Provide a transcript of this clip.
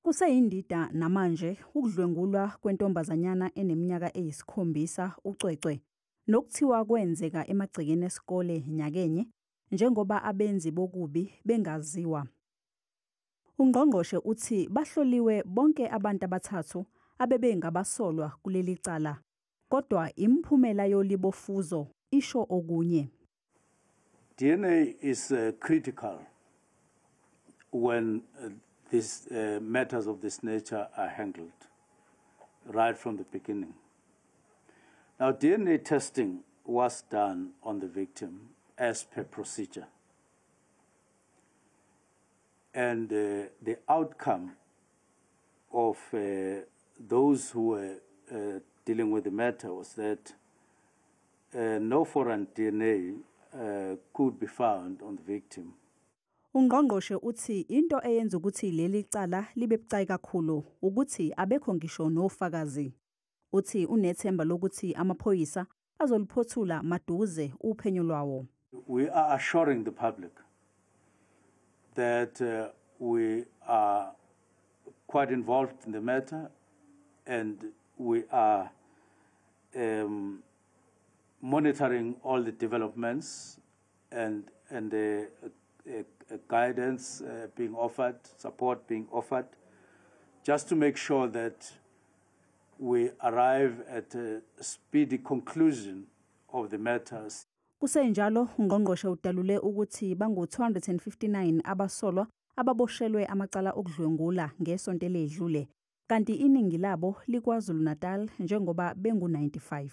Kuseyindida namanje ukudlwengulwa kwentombazanyana eneminyaka eyisikhombisa uCwecwe nokuthiwa kwenzeka emagcekeni esikole nyakenye njengoba abenzi bokubi bengaziwa. Ungqongqoshe uthi bahloliwe bonke abantu abathathu abebengabasolwa kuleli cala, kodwa imiphumela yolibofuzo isho okunye. DNA is critical when these matters of this nature are handled right from the beginning. Now, DNA testing was done on the victim as per procedure. And the outcome of those who were dealing with the matter was that no foreign DNA could be found on the victim. Ungqongqoshe uthi into eyenza ukuthi leli cala libe bucayi kakhulu ukuthi abekho ngisho nofakazi. Uthi unethemba lokuthi amaphoyisa azoliphothula maduze uphenyo lwawo. We are assuring the public that we are quite involved in the matter and we are monitoring all the developments and guidance being offered, support being offered, just to make sure that we arrive at a speedy conclusion of the matters. Kusenjalo ungqongqoshe udalule ukuthi bangu-259 abasolwa ababoshelwe amacala okudlwengula ngesonto eledlule, kanti iningi labo liKwaZulu-Natal njengoba bengu-95.